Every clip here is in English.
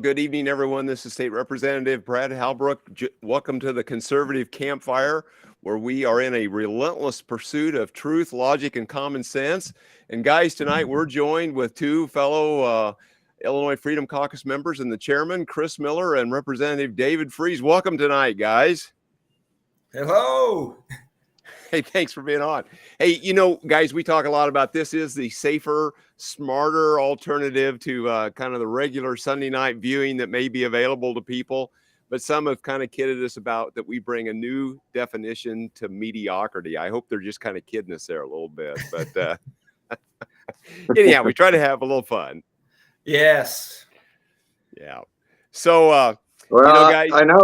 good evening, everyone. This is State Representative Brad Halbrook. Welcome to the Conservative Campfire, where we are in a relentless pursuit of truth, logic, and common sense. And guys, tonight we're joined with two fellow Illinois Freedom Caucus members and the chairman, Chris Miller, and Representative David Freese. Welcome tonight, guys. Hello. Hey, thanks for being on. Hey, guys, we talk a lot about this is the safer, smarter alternative to kind of the regular Sunday night viewing that may be available to people. But some have kind of kidded us about that we bring a new definition to mediocrity. I hope they're just kind of kidding us there a little bit. But anyhow, we try to have a little fun. Yes. Yeah. So, guys, I know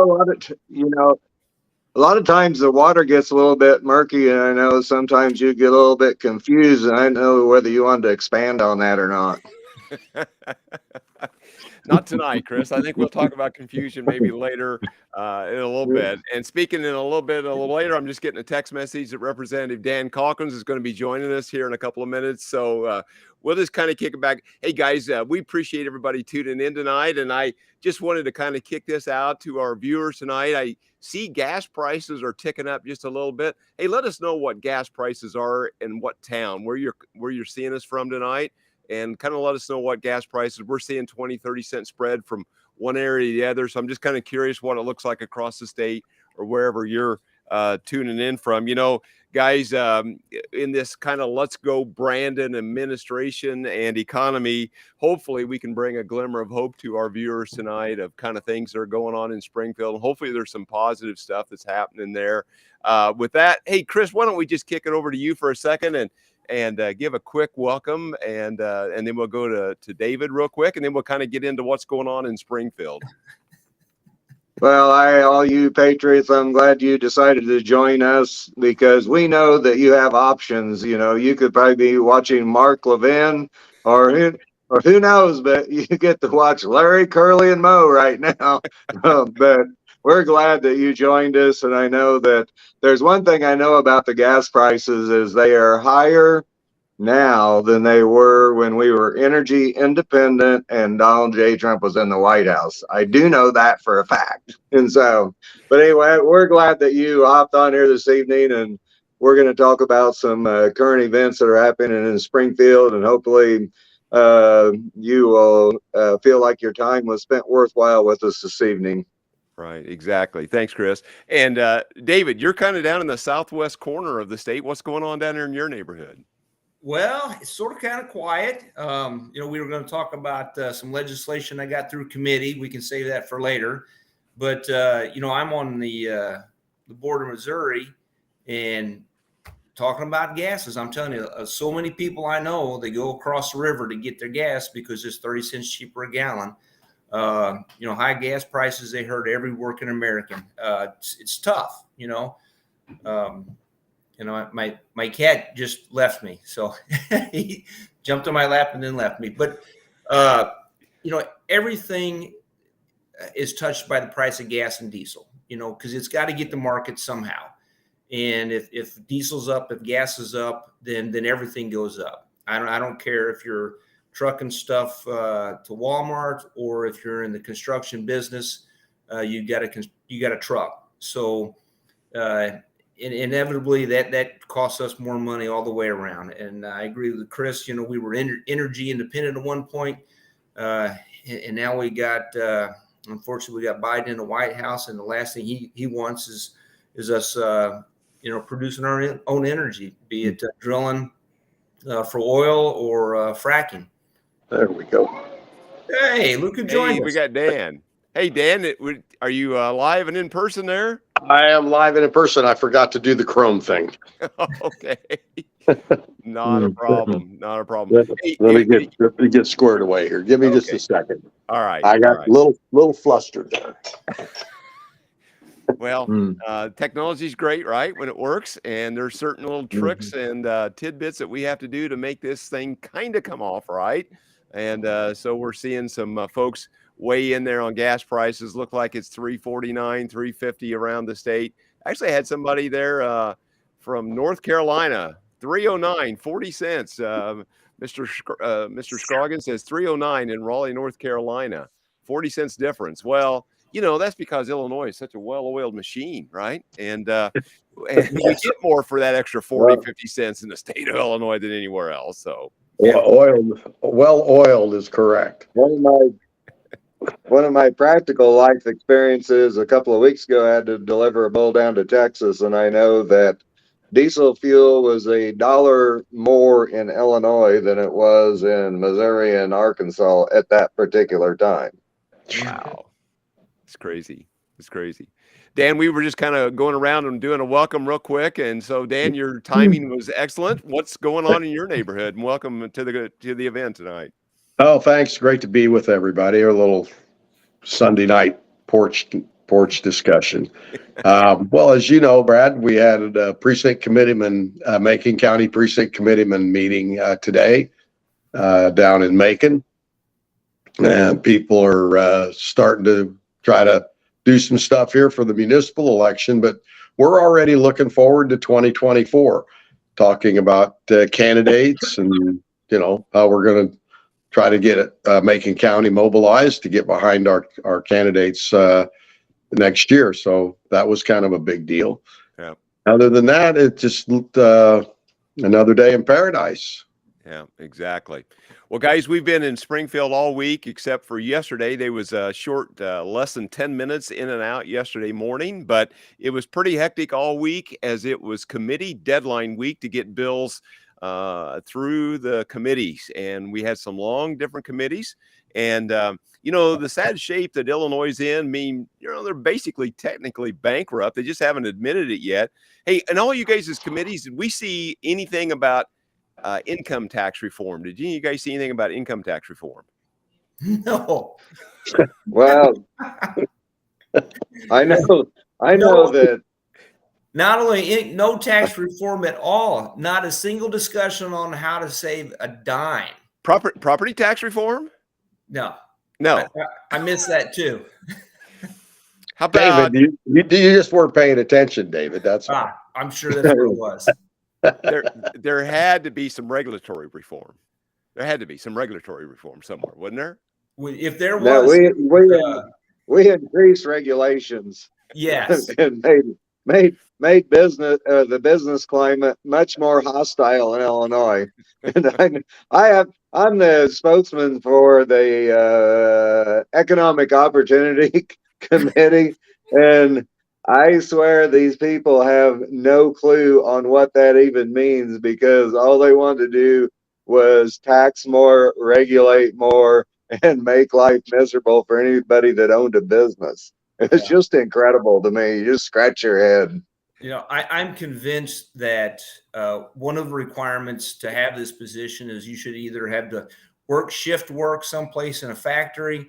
a lot of times the water gets a little bit murky, and I know sometimes you get a little bit confused, and I know whether you wanted to expand on that or not. Not tonight, Chris. I think we'll talk about confusion maybe later in a little bit. And speaking in a little later, I'm just getting a text message that Representative Dan Calkins is going to be joining us here in a couple of minutes. So we'll just kind of kick it back. Hey, guys, we appreciate everybody tuning in tonight. And I just wanted to kind of kick this out to our viewers tonight. I see gas prices are ticking up just a little bit. Hey, let us know what gas prices are in what town, where you're seeing us from tonight. And kind of let us know what gas prices. We're seeing 20, 30 cent spread from one area to the other. So I'm just kind of curious what it looks like across the state or wherever you're tuning in from. Guys, in this kind of let's go Brandon administration and economy, hopefully we can bring a glimmer of hope to our viewers tonight of kind of things that are going on in Springfield. And hopefully there's some positive stuff that's happening there. With that, hey, Chris, why don't we just kick it over to you for a second and give a quick welcome, and then we'll go to David real quick, and then we'll kind of get into what's going on in Springfield. Well, all you patriots, I'm glad you decided to join us because we know that you have options. You could probably be watching Mark Levin or who knows, but you get to watch Larry, Curly, and Moe right now. But we're glad that you joined us, and I know that there's one thing I know about the gas prices is they are higher now than they were when we were energy independent and Donald J. Trump was in the White House. I do know that for a fact. And so, but anyway, we're glad that you hopped on here this evening, and we're going to talk about some current events that are happening in Springfield, and hopefully you will feel like your time was spent worthwhile with us this evening. Right, exactly. Thanks, Chris. And David, you're kind of down in the southwest corner of the state. What's going on down there in your neighborhood? Well, it's sort of kind of quiet. We were going to talk about some legislation I got through committee. We can save that for later. But, I'm on the board of Missouri, and talking about gases, I'm telling you, so many people I know, they go across the river to get their gas because it's 30 cents cheaper a gallon. High gas prices, they hurt every working American. It's tough, my cat just left me, so he jumped on my lap and then left me. But, everything is touched by the price of gas and diesel, because it's got to get the market somehow. And if diesel's up, if gas is up, then everything goes up. I don't care if you're trucking stuff to Walmart or if you're in the construction business, you got a truck. So, inevitably that costs us more money all the way around. And I agree with Chris. We were energy independent at one point, and now we got unfortunately we got Biden in the White House, and the last thing he wants is us producing our own energy, be it drilling for oil or fracking. There we go. Hey, look who joined us. We got Dan. Hey, Dan, are you live and in person there? I am live and in person. I forgot to do the Chrome thing. Okay. Not a problem. Not a problem. Let me get squared away here. Give me just a second. All right. I got a little flustered there. Well, technology is great, right? When it works, and there's certain little tricks and tidbits that we have to do to make this thing kind of come off right. And so we're seeing some folks weigh in there on gas prices. Look like it's $3.49, $3.50 around the state. Actually, I had somebody there from North Carolina, $3.09, 40 cents. Mr. Scroggins says $3.09 in Raleigh, North Carolina. 40 cents difference. Well, that's because Illinois is such a well-oiled machine, right? And and we get more for that extra 40, 50 cents in the state of Illinois than anywhere else. So well oiled is correct. One of my practical life experiences a couple of weeks ago, I had to deliver a bull down to Texas, and I know that diesel fuel was $1 more in Illinois than it was in Missouri and Arkansas at that particular time. Wow. It's crazy. It's crazy. Dan, we were just kind of going around and doing a welcome real quick. And so, Dan, your timing was excellent. What's going on in your neighborhood? And welcome to the event tonight. Oh, thanks. Great to be with everybody. A little Sunday night porch discussion. Well, as you know, Brad, we had a precinct committeeman, Macon County precinct committeeman meeting today down in Macon. And people are starting to try to do some stuff here for the municipal election, but we're already looking forward to 2024, talking about candidates and, how we're going to try to get Macon County mobilized to get behind our candidates next year. So that was kind of a big deal. Yeah. Other than that, it just another day in paradise. Yeah, exactly. Well, guys, we've been in Springfield all week, except for yesterday. There was a short, less than 10 minutes in and out yesterday morning, but it was pretty hectic all week as it was committee deadline week to get bills through the committees. And we had some long different committees. And, the sad shape that Illinois is in, they're basically technically bankrupt. They just haven't admitted it yet. Hey, and all you guys as committees, did we see anything about income tax reform? Did you guys see anything about income tax reform? No. Well, I know that not only no tax reform at all, not a single discussion on how to save a dime. Property tax reform? No. I missed that too. How about David? You just weren't paying attention, David. That's I'm sure that's what it was. There had to be some regulatory reform. There had to be some regulatory reform somewhere, wasn't there? If there was, we increased regulations. Yes, and made business the business climate much more hostile in Illinois. And I'm the spokesman for the Economic Opportunity Committee, and I swear these people have no clue on what that even means, because all they wanted to do was tax more, regulate more, and make life miserable for anybody that owned a business. It's just incredible to me. You just scratch your head. I'm convinced that one of the requirements to have this position is you should either have to shift work someplace in a factory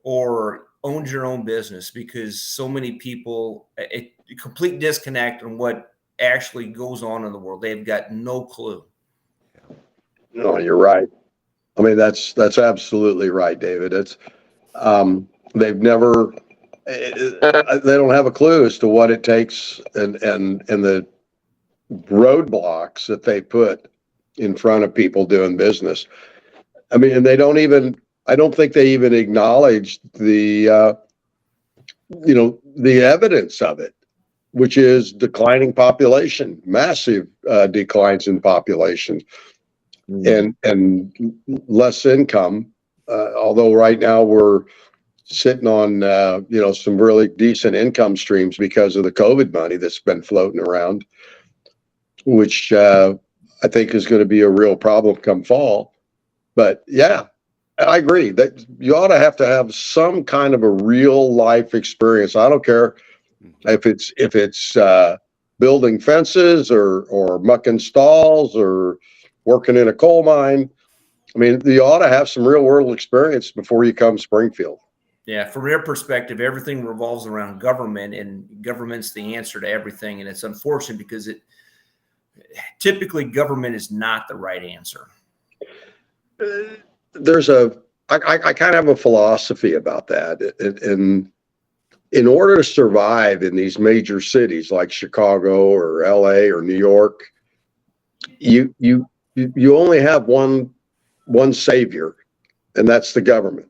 or own your own business, because so many people, a complete disconnect on what actually goes on in the world. They've got no clue. No, you're right. I mean, that's absolutely right, David. It's they've never, they don't have a clue as to what it takes and the roadblocks that they put in front of people doing business. I mean, and I don't think they even acknowledge the evidence of it, which is declining population, massive declines in population, and less income. Although right now we're sitting on some really decent income streams because of the COVID money that's been floating around, which I think is going to be a real problem come fall. But yeah, I agree that you ought to have some kind of a real life experience. I don't care if it's building fences or mucking stalls or working in a coal mine. I mean, you ought to have some real world experience before you come Springfield. Yeah, from their perspective, everything revolves around government, and government's the answer to everything. And it's unfortunate because typically government is not the right answer. I kind of have a philosophy about that. In order to survive in these major cities like Chicago or LA or New York, you only have one savior, and that's the government.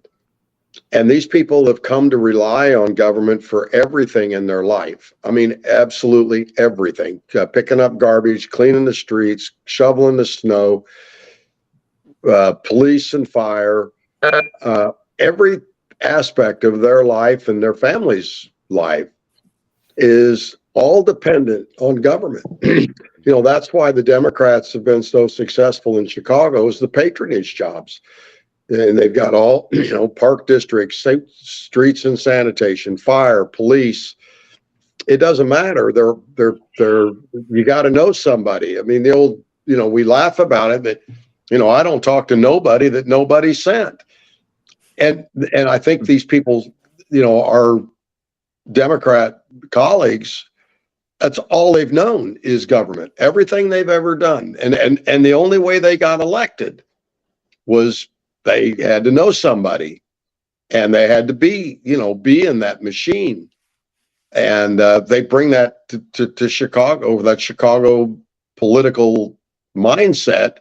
And these people have come to rely on government for everything in their life. I mean, absolutely everything. Picking up garbage, cleaning the streets, shoveling the snow, police and fire, every aspect of their life and their family's life is all dependent on government. That's why the Democrats have been so successful in Chicago, is the patronage jobs. And they've got all, park districts, streets and sanitation, fire, police. It doesn't matter. You got to know somebody. I mean, the old, we laugh about it, but, I don't talk to nobody that nobody sent. And I think these people, our Democrat colleagues, that's all they've known is government, everything they've ever done. And the only way they got elected was they had to know somebody, and they had to be in that machine. And they bring that to Chicago, that Chicago political mindset.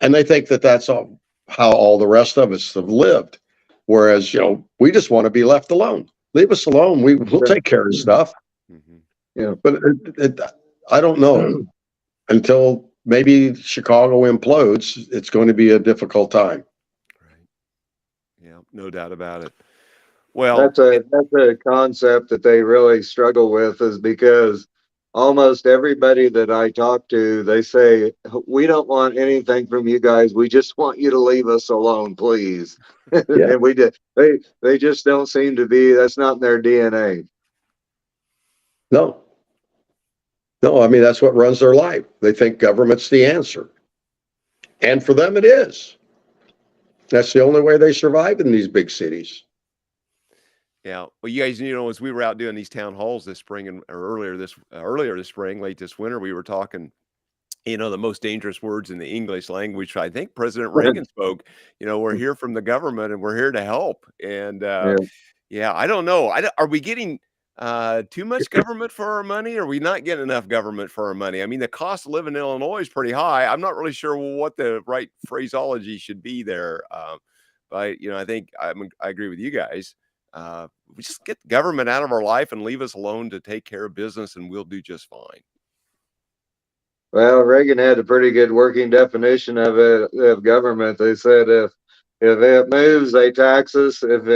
And they think that that's how all the rest of us have lived. Whereas, we just want to be left alone. Leave us alone. We'll take care of stuff. Yeah. But I don't know. Until maybe Chicago implodes, it's going to be a difficult time. Right. Yeah, no doubt about it. Well, that's a concept that they really struggle with, is because almost everybody that I talk to, they say, we don't want anything from you guys. We just want you to leave us alone, please. Yeah. And they just don't seem to be, that's not in their DNA. No, I mean, that's what runs their life. They think government's the answer. And for them, it is. That's the only way they survive in these big cities. Yeah. Well, you guys, as we were out doing these town halls this spring or earlier this spring, late this winter, we were talking, the most dangerous words in the English language. I think President Reagan spoke, we're here from the government and we're here to help. And yeah, I don't know. Are we getting too much government for our money? Or are we not getting enough government for our money? I mean, the cost of living in Illinois is pretty high. I'm not really sure what the right phraseology should be there. But, I think I agree with you guys. We just get the government out of our life and leave us alone to take care of business, and we'll do just fine. Well, Reagan had a pretty good working definition of government. They said if it moves, they tax us. If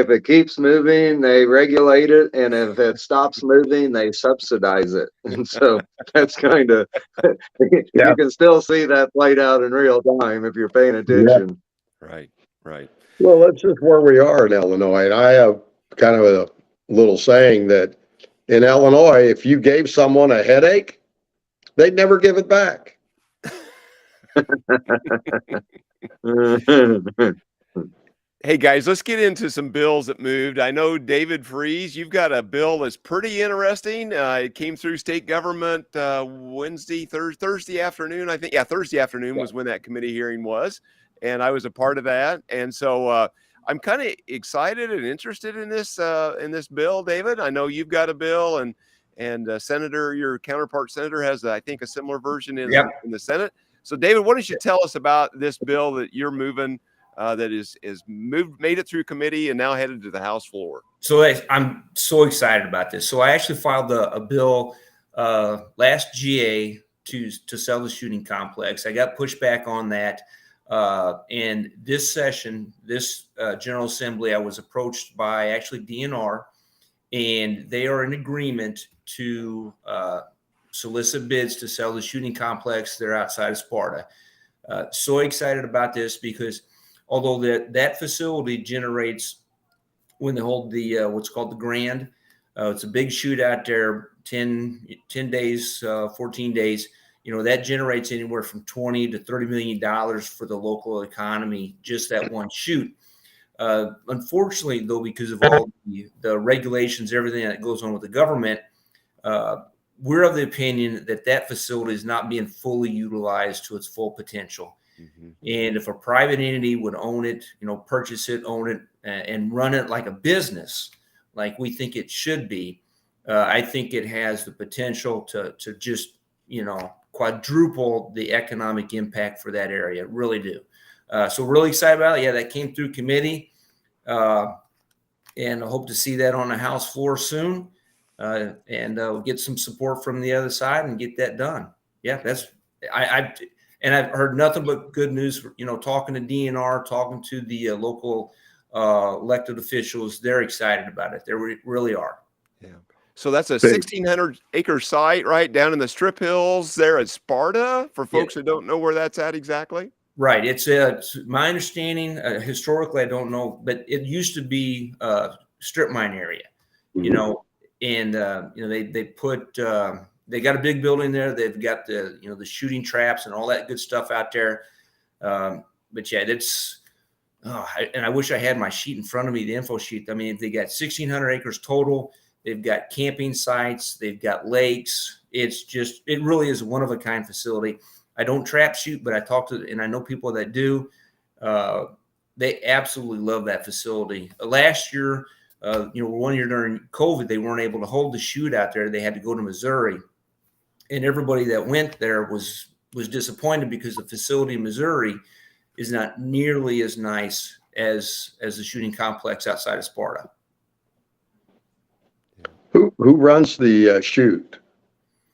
it keeps moving, they regulate it, and if it stops moving, they subsidize it. And so that's kind of you can still see that played out in real time if you're paying attention. Yeah. Right. Well, that's just where we are in Illinois. And I have kind of a little saying that in Illinois, if you gave someone a headache, they'd never give it back. Hey guys, let's get into some bills that moved. I know, David Freeze, you've got a bill that's pretty interesting. It came through state government Thursday afternoon, I think. Yeah, Thursday afternoon was when that committee hearing was, and I was a part of that. And so I'm kind of excited and interested in this bill, David. I know you've got a bill, and Senator, your counterpart senator, has, I think, a similar version in the Senate. So, David, why don't you tell us about this bill that you're moving? That is made it through committee and now headed to the House floor. So I'm so excited about this. So I actually filed a bill last GA to sell the shooting complex. I got pushback on that. And this session, this General Assembly, I was approached by actually DNR, and they are in agreement to solicit bids to sell the shooting complex. They're outside of Sparta. So excited about this because although that facility generates, when they hold the what's called the Grand, it's a big shoot out there, 10 days, 14 days. That generates anywhere from $20 to $30 million for the local economy, just that one shoot. Unfortunately, though, because of all the regulations, everything that goes on with the government, we're of the opinion that facility is not being fully utilized to its full potential. Mm-hmm. And if a private entity would own it, purchase it, own it, and run it like a business, like we think it should be, I think it has the potential to just, quadruple the economic impact for that area. Really do. So really excited about it. Yeah, that came through committee, and I hope to see that on the House floor soon, and we'll get some support from the other side and get that done. Yeah, I've heard nothing but good news. Talking to DNR, talking to the local elected officials, they're excited about it. They really are. Yeah. So that's a 1,600-acre site right down in the Strip Hills there at Sparta, for folks that don't know where that's at exactly. Right. It's my understanding, historically, I don't know, but it used to be a strip mine area, and they got a big building there. They've got the shooting traps and all that good stuff out there. But yeah, and I wish I had my sheet in front of me, the info sheet. I mean, they got 1,600 acres total. They've got camping sites. They've got lakes. It really is a one of a kind facility. I don't trap shoot, but I talk to, and I know people that do. They absolutely love that facility. Last year, 1 year during COVID, they weren't able to hold the shoot out there. They had to go to Missouri, and everybody that went there was disappointed because the facility in Missouri is not nearly as nice as the shooting complex outside of Sparta. Who runs the shoot?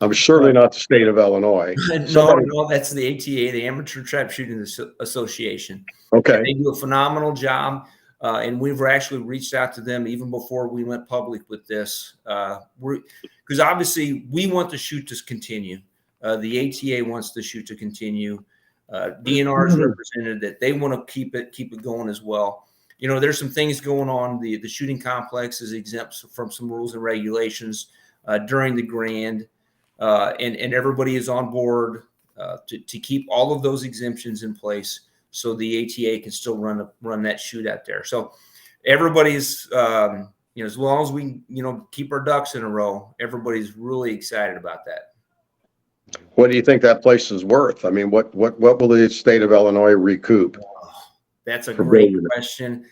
I'm certainly not the state of Illinois. No, that's the ATA, the Amateur Trap Shooting Association. Okay. And they do a phenomenal job. And we've actually reached out to them even before we went public with this. Because obviously we want the shoot to continue. The ATA wants the shoot to continue. DNR has represented that they want to keep it going as well. There's some things going on. The shooting complex is exempt from some rules and regulations during the Grand. And everybody is on board to keep all of those exemptions in place, so the ATA can still run that shoot out there. So everybody's, as long as we, keep our ducks in a row, everybody's really excited about that. What do you think that place is worth? I mean, what will the state of Illinois recoup? That's a great question.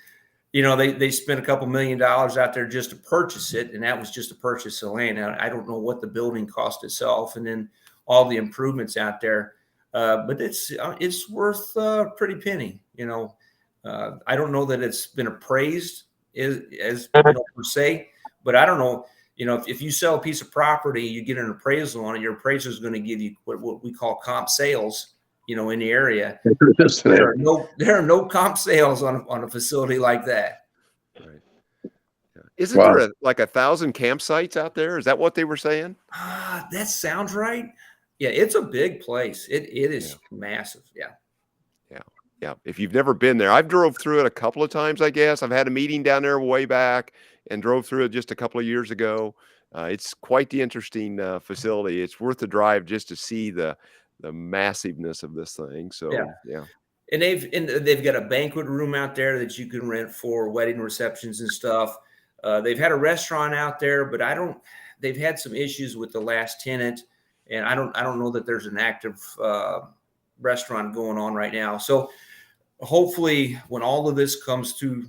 They spent a couple $1 million out there just to purchase it, and that was just to purchase the land. Now, I don't know what the building cost itself, and then all the improvements out there. But it's worth a pretty penny. I don't know that it's been appraised as per se, but I don't know. If you sell a piece of property, you get an appraisal on it. Your appraiser is going to give you what we call comp sales. In the area, there are no comp sales on a facility like that. Right. Yeah. Isn't there like 1,000 campsites out there? Is that what they were saying? That sounds right. Yeah, it's a big place. It is massive. Yeah. Yeah. If you've never been there, I've drove through it a couple of times, I guess. I've had a meeting down there way back and drove through it just a couple of years ago. It's quite the interesting facility. It's worth the drive just to see the massiveness of this thing. So yeah. And they've got a banquet room out there that you can rent for wedding receptions and stuff. They've had a restaurant out there, but they've had some issues with the last tenant, and I don't know that there's an active restaurant going on right now. So hopefully when all of this comes to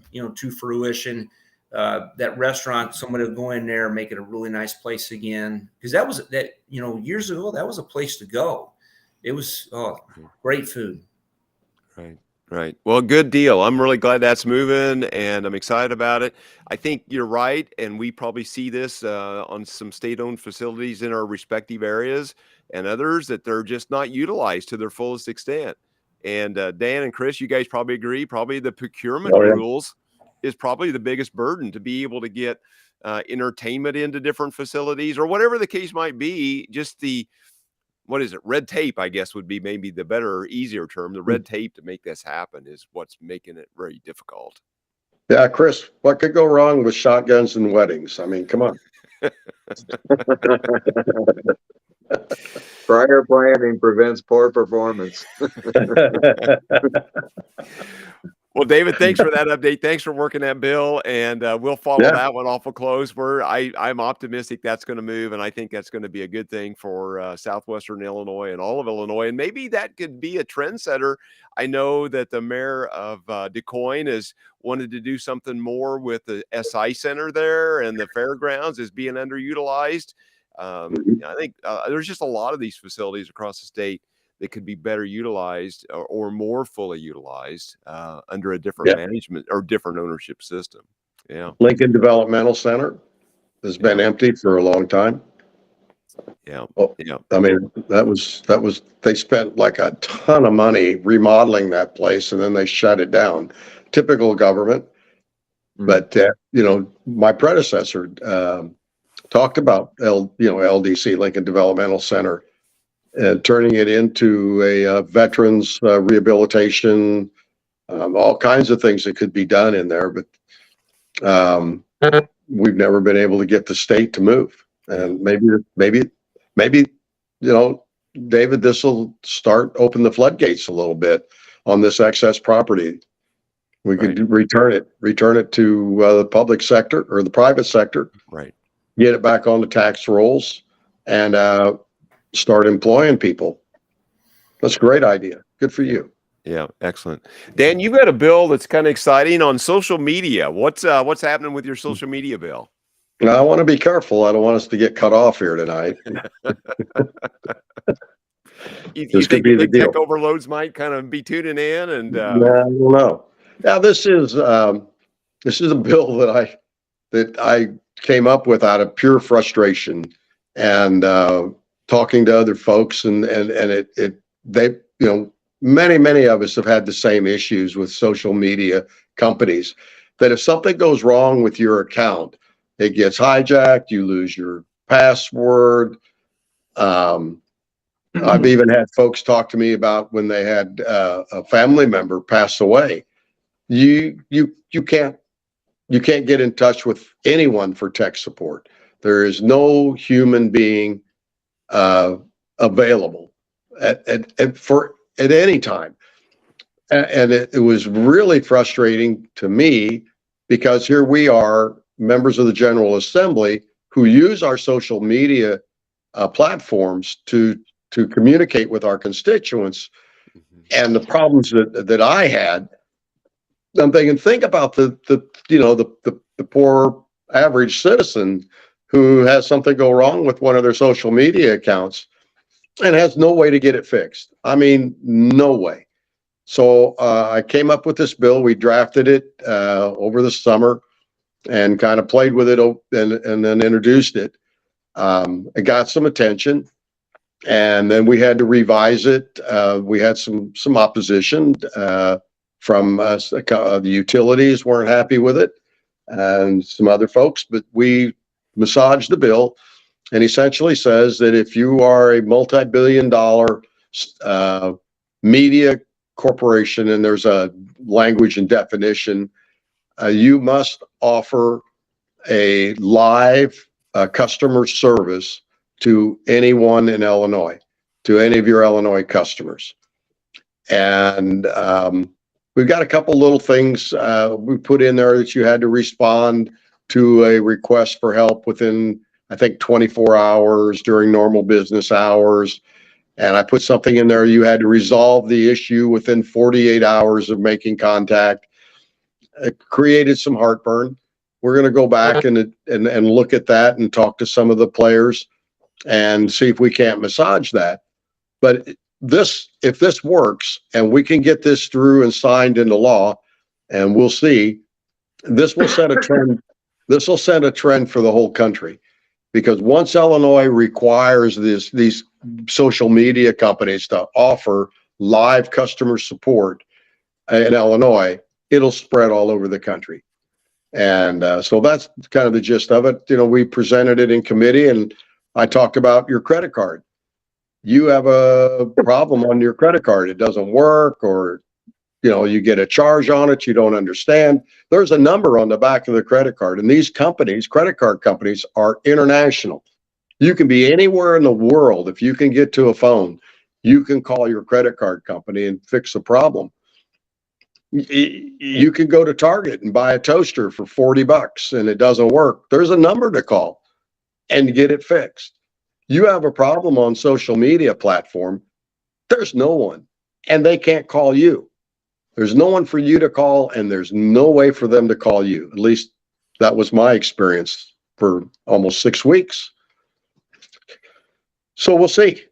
fruition, that restaurant, somebody will go in there and make it a really nice place again. Because years ago, that was a place to go. It was great food. Right. Well, good deal. I'm really glad that's moving, and I'm excited about it. I think you're right, and we probably see this on some state-owned facilities in our respective areas and others that they're just not utilized to their fullest extent. And Dan and Chris, you guys probably agree. Probably the procurement rules is probably the biggest burden to be able to get entertainment into different facilities or whatever the case might be. Just red tape, I guess, would be maybe the better, easier term. The red tape to make this happen is what's making it very difficult. Yeah, Chris, what could go wrong with shotguns and weddings? I mean, come on. Prior planning prevents poor performance. Well, David, thanks for that update. Thanks for working that bill, and we'll follow that one awful close. I'm optimistic that's going to move, and I think that's going to be a good thing for southwestern Illinois and all of Illinois, and maybe that could be a trendsetter. I know that the mayor of DuQuoin has wanted to do something more with the SI Center there, and the fairgrounds is being underutilized. I think there's just a lot of these facilities across the state that could be better utilized or more fully utilized under a different management or different ownership system. Yeah. Lincoln Developmental Center has been empty for a long time. Yeah. Well, Yeah. I mean, that was, they spent like a ton of money remodeling that place and then they shut it down. Typical government. But, my predecessor talked about LDC, Lincoln Developmental Center, and turning it into a veterans rehabilitation, all kinds of things that could be done in there. But we've never been able to get the state to move. And maybe, David, this will open the floodgates a little bit on this excess property. We could return it to the public sector or the private sector. Right. Get it back on the tax rolls and start employing people. That's a great idea. Good for you. Yeah, excellent. Dan, you've got a bill that's kind of exciting on social media. What's happening with your social media bill? Now, I want to be careful. I don't want us to get cut off here tonight. You think the tech overloads might kind of be tuning in? And I don't know. Now, this is a bill that I came up with out of pure frustration and talking to other folks, and many of us have had the same issues with social media companies, that if something goes wrong with your account, it gets hijacked, you lose your password. I've even had folks talk to me about when they had a family member pass away. You can't get in touch with anyone for tech support. There is no human being available at any time. And it was really frustrating to me, because here we are, members of the General Assembly, who use our social media platforms to communicate with our constituents. And the problems that I had, I'm thinking, think about the poor average citizen who has something go wrong with one of their social media accounts and has no way to get it fixed. I mean, no way. So I came up with this bill. We drafted it over the summer and kind of played with it and then introduced it. It got some attention, and then we had to revise it. We had some opposition from the utilities weren't happy with it, and some other folks, but we massaged the bill and essentially says that if you are a multi-billion-dollar media corporation, and there's a language and definition, you must offer a live customer service to anyone in Illinois, to any of your Illinois customers. And we've got a couple little things we put in there, that you had to respond to a request for help within, I think, 24 hours during normal business hours. And I put something in there, you had to resolve the issue within 48 hours of making contact. It created some heartburn. We're going to go back and look at that and talk to some of the players and see if we can't massage that. But if this works and we can get this through and signed into law, and we'll see, this will set a trend. This will set a trend for the whole country, because once Illinois requires these social media companies to offer live customer support in Illinois, it'll spread all over the country. And so that's kind of the gist of it. We presented it in committee, and I talked about your credit card. You have a problem on your credit card. It doesn't work, or, you get a charge on it you don't understand. There's a number on the back of the credit card. And these companies, credit card companies, are international. You can be anywhere in the world. If you can get to a phone, you can call your credit card company and fix the problem. You can go to Target and buy a toaster for $40 and it doesn't work. There's a number to call and get it fixed. You have a problem on social media platform, there's no one, and they can't call you. There's no one for you to call, and there's no way for them to call you. At least that was my experience for almost 6 weeks. So we'll see.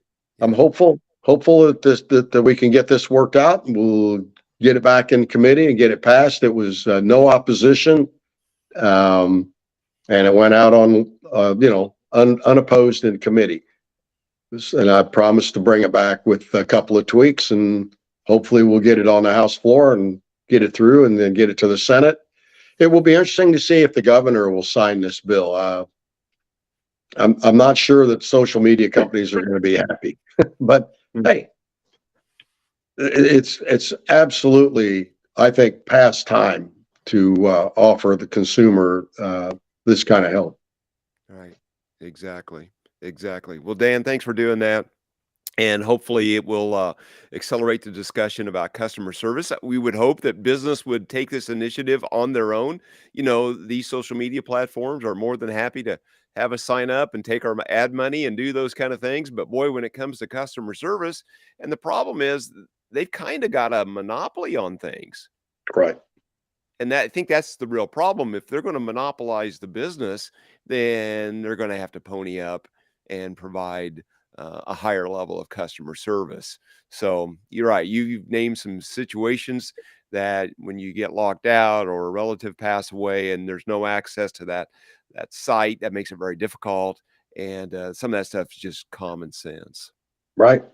I'm hopeful. hopeful that we can get this worked out, and we'll get it back in committee and get it passed. It was no opposition, and it went out on unopposed in committee. And I promised to bring it back with a couple of tweaks, and hopefully we'll get it on the House floor and get it through, and then get it to the Senate. It will be interesting to see if the governor will sign this bill. I'm not sure that social media companies are going to be happy, but hey, it's absolutely, I think, past time to offer the consumer this kind of help. Right. Exactly. Well, Dan, thanks for doing that. And hopefully it will accelerate the discussion about customer service. We would hope that business would take this initiative on their own. These social media platforms are more than happy to have us sign up and take our ad money and do those kind of things. But boy, when it comes to customer service, and the problem is they've kind of got a monopoly on things. Right. And I think that's the real problem. If they're going to monopolize the business, then they're going to have to pony up and provide a higher level of customer service. So you're right. You've named some situations that when you get locked out or a relative pass away and there's no access to that site, that makes it very difficult. And some of that stuff is just common sense. Right.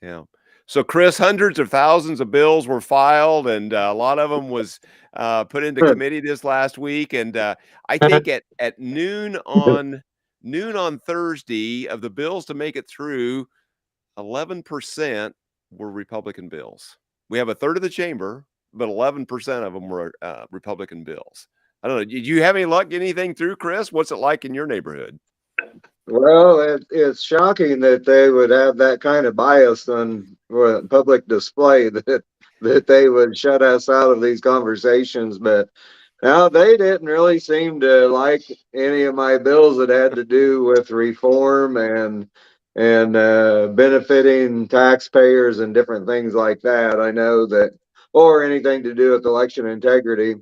Yeah. So, Chris, hundreds of thousands of bills were filed, and a lot of them was put into committee this last week. And I think at noon on Thursday, of the bills to make it through, 11% were Republican bills. We have a third of the chamber, but 11% of them were Republican bills. I don't know. Did you have any luck getting anything through, Chris? What's it like in your neighborhood? Well, it's shocking that they would have that kind of bias on public display, that they would shut us out of these conversations. But now they didn't really seem to like any of my bills that had to do with reform and benefiting taxpayers and different things like that. I know that, or anything to do with election integrity.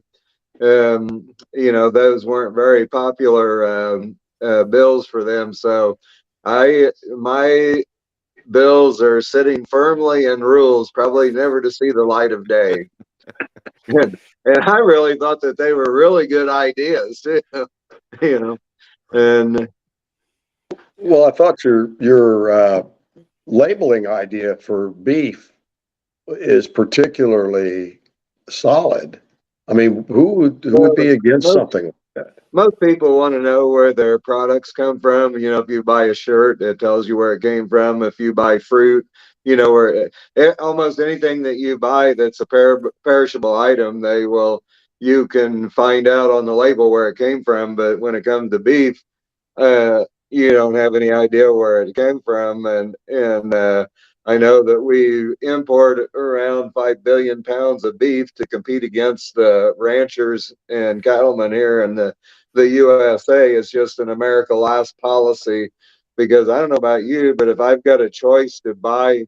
Those weren't very popular bills for them. So my bills are sitting firmly in rules, probably never to see the light of day. and I really thought that they were really good ideas too, and well, I thought your labeling idea for beef is particularly solid. I mean, who would be against something like that? Most people want to know where their products come from. If you buy a shirt, it tells you where it came from. If you buy fruit, where almost anything that you buy that's a perishable item, you can find out on the label where it came from. But when it comes to beef, you don't have any idea where it came from. And I know that we import around 5 billion pounds of beef to compete against the ranchers and cattlemen here in the USA. It's just an America last policy, because I don't know about you, but if I've got a choice to buy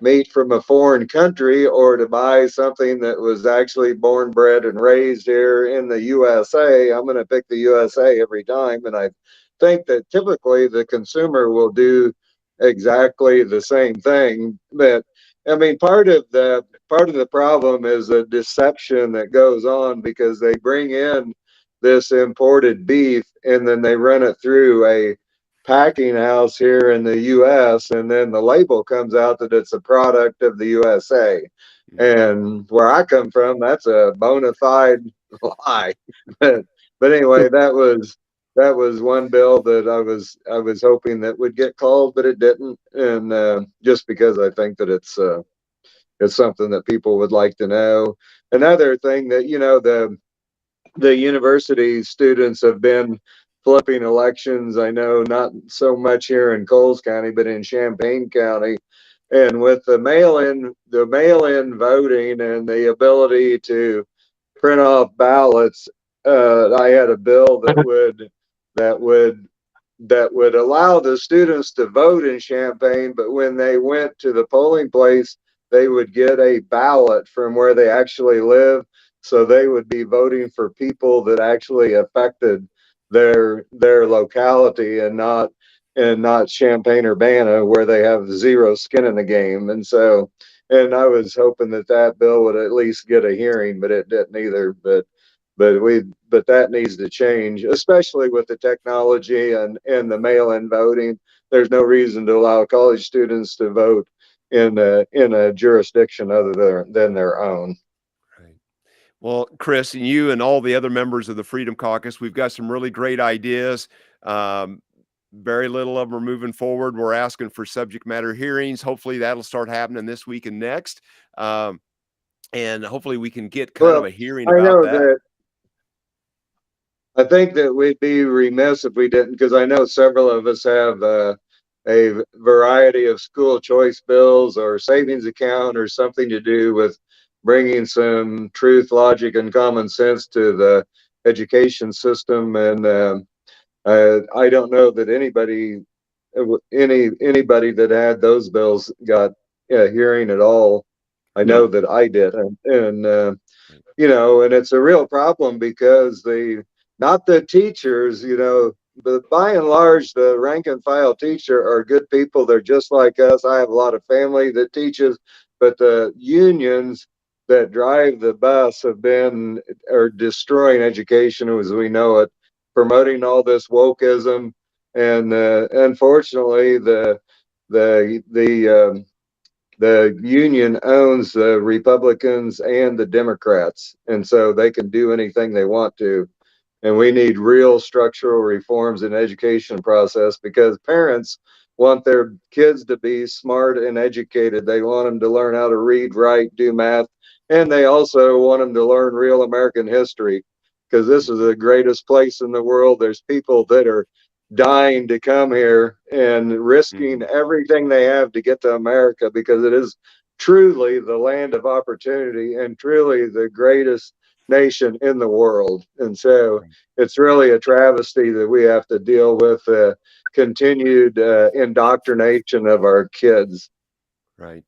meat from a foreign country or to buy something that was actually born, bred, and raised here in the USA, I'm going to pick the USA every time. And I think that typically the consumer will do exactly the same thing. But I mean, part of the problem is the deception that goes on, because they bring in this imported beef and then they run it through a packing house here in the US, and then the label comes out that it's a product of the USA. And where I come from, that's a bona fide lie. But anyway, that was one bill that I was hoping that would get called, but it didn't. And just because I think that it's something that people would like to know. Another thing that the university students have been flipping elections. I know not so much here in Coles County, but in Champaign County. And with the mail-in voting and the ability to print off ballots, I had a bill that would allow the students to vote in Champaign, but when they went to the polling place, they would get a ballot from where they actually live. So they would be voting for people that actually affected their locality, and not and not Champaign-Urbana, where they have zero skin in the game. And so, and I was hoping that that bill would at least get a hearing, but it didn't either. But that needs to change, especially with the technology and the mail-in voting. There's no reason to allow college students to vote in a jurisdiction other than their own. Right. Well, Chris, and you and all the other members of the Freedom Caucus, we've got some really great ideas. Very little of them are moving forward. We're asking for subject matter hearings. Hopefully that'll start happening this week and next. And hopefully we can get kind of a hearing about that. I think that we'd be remiss if we didn't, because I know several of us have a variety of school choice bills or savings account or something to do with bringing some truth, logic, and common sense to the education system. And I don't know that anybody that had those bills got a hearing at all. I know that I did, and you know, and it's a real problem because not the teachers, you know, but by and large, the rank and file teacher are good people. They're just like us. I have a lot of family that teaches, but the unions that drive the bus are destroying education as we know it, promoting all this wokeism, and unfortunately, the union owns the Republicans and the Democrats, and so they can do anything they want to. And we need real structural reforms in the education process, because parents want their kids to be smart and educated. They want them to learn how to read, write, do math, and they also want them to learn real American history, because this is the greatest place in the world. There's people that are dying to come here and risking everything they have to get to America, because it is truly the land of opportunity and truly the greatest nation in the world. And so it's really a travesty that we have to deal with continued indoctrination of our kids. Right.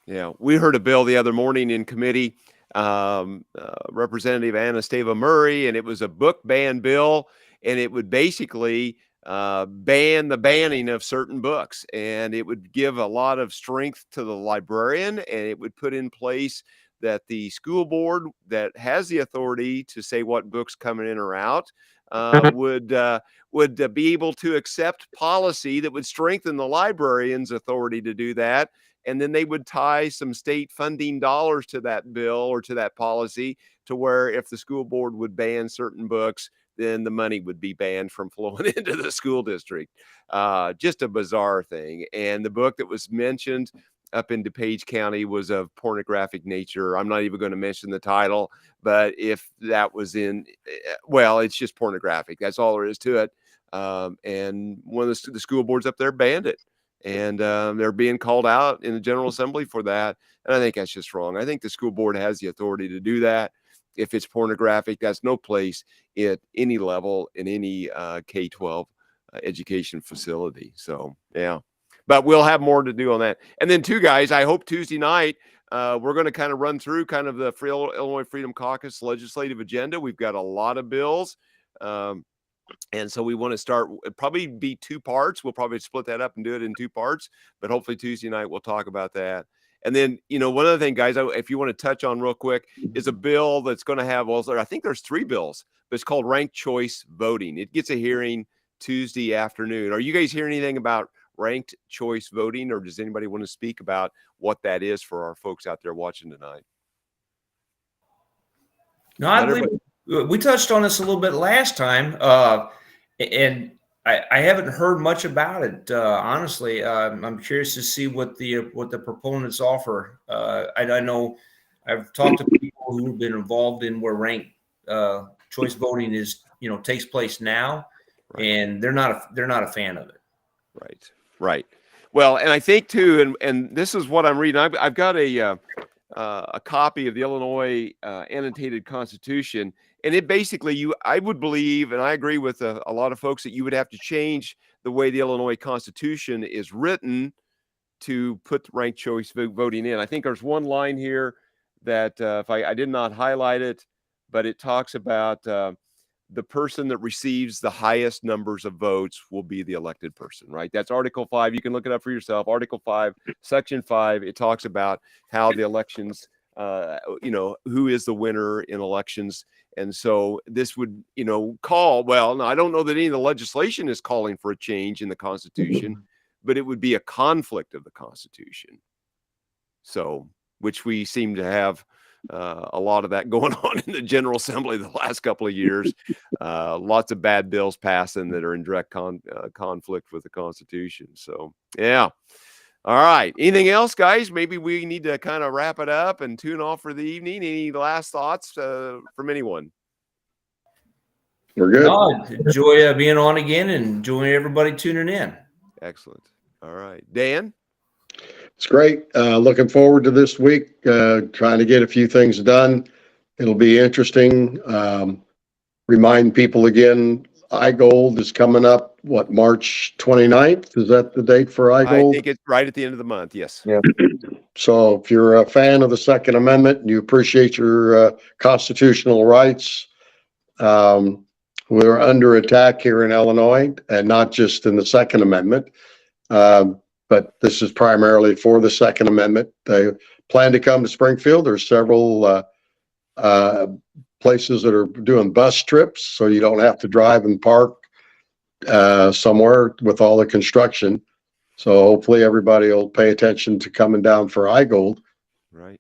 Yeah. We heard a bill the other morning in committee, Representative Anastasia Murray, and it was a book ban bill, and it would basically ban the banning of certain books, and it would give a lot of strength to the librarian, and it would put in place that the school board that has the authority to say what books come in or out would be able to accept policy that would strengthen the librarian's authority to do that. And then they would tie some state funding dollars to that bill or to that policy, to where if the school board would ban certain books, then the money would be banned from flowing into the school district. Just a bizarre thing. And the book that was mentioned up in DuPage County was of pornographic nature. I'm not even going to mention the title, but if that was well, it's just pornographic. That's all there is to it. And one of the school boards up there banned it. And they're being called out in the General Assembly for that. And I think that's just wrong. I think the school board has the authority to do that. If it's pornographic, that's no place at any level in any K-12 education facility. So, yeah. But we'll have more to do on that. And then, too, guys, I hope Tuesday night we're going to kind of run through kind of the Illinois Freedom Caucus legislative agenda. We've got a lot of bills. And so we want to start, probably be 2 parts. We'll probably split that up and do it in 2 parts. But hopefully Tuesday night we'll talk about that. And then, you know, one other thing, guys, if you want to touch on real quick, is a bill that's going to have, well, I think there's 3 bills, but it's called ranked choice voting. It gets a hearing Tuesday afternoon. Are you guys hearing anything about ranked choice voting, or does anybody want to speak about what that is for our folks out there watching tonight? No, I believe we touched on this a little bit last time, and I haven't heard much about it. Honestly, I'm curious to see what the proponents offer. I know I've talked to people who've been involved in where ranked choice voting takes place now, and they're not a fan of it. Right. Well, and I think too, and this is what I'm reading. I've got a copy of the Illinois annotated Constitution, and it basically, I would believe, and I agree with a lot of folks, that you would have to change the way the Illinois Constitution is written to put ranked choice voting in. I think there's one line here that if I did not highlight it, but it talks about the person that receives the highest numbers of votes will be the elected person, right? That's Article 5. You can look it up for yourself. Article 5, Section 5, it talks about how the elections, who is the winner in elections. And so this would, well, I don't know that any of the legislation is calling for a change in the Constitution, but it would be a conflict of the Constitution. So, which we seem to have a lot of that going on in the General Assembly the last couple of years. Lots of bad bills passing that are in direct conflict with the Constitution. So, yeah. All right. Anything else, guys? Maybe we need to kind of wrap it up and tune off for the evening. Any last thoughts from anyone? We're good. No, enjoy being on again and enjoy everybody tuning in. Excellent. All right. Dan? It's great. Looking forward to this week, trying to get a few things done. It'll be interesting. Remind people again, iGold is coming up, March 29th? Is that the date for iGold? I think it's right at the end of the month, yes. Yeah. So if you're a fan of the Second Amendment and you appreciate your constitutional rights, we're under attack here in Illinois, and not just in the Second Amendment. But this is primarily for the Second Amendment. They plan to come to Springfield. There's several places that are doing bus trips, so you don't have to drive and park somewhere with all the construction. So hopefully everybody will pay attention to coming down for iGold. Right.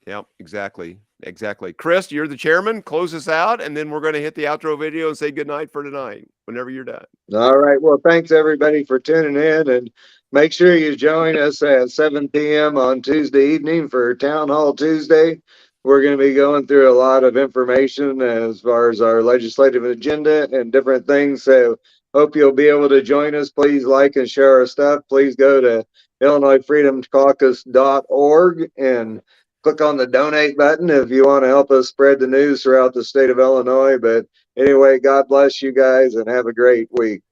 Yep, exactly. Exactly. Chris, you're the chairman. Close us out, and then we're going to hit the outro video and say goodnight for tonight whenever you're done. All right. Well, thanks everybody for tuning in, and make sure you join us at 7 p.m. on Tuesday evening for Town Hall Tuesday. We're going to be going through a lot of information as far as our legislative agenda and different things. So hope you'll be able to join us. Please like and share our stuff. Please go to IllinoisFreedomCaucus.org and click on the donate button if you want to help us spread the news throughout the state of Illinois. But anyway, God bless you guys and have a great week.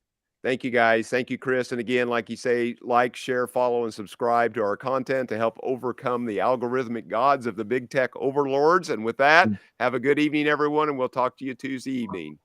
Thank you, guys. Thank you, Chris. And again, like you say, like, share, follow, and subscribe to our content to help overcome the algorithmic gods of the big tech overlords. And with that, have a good evening, everyone, and we'll talk to you Tuesday evening.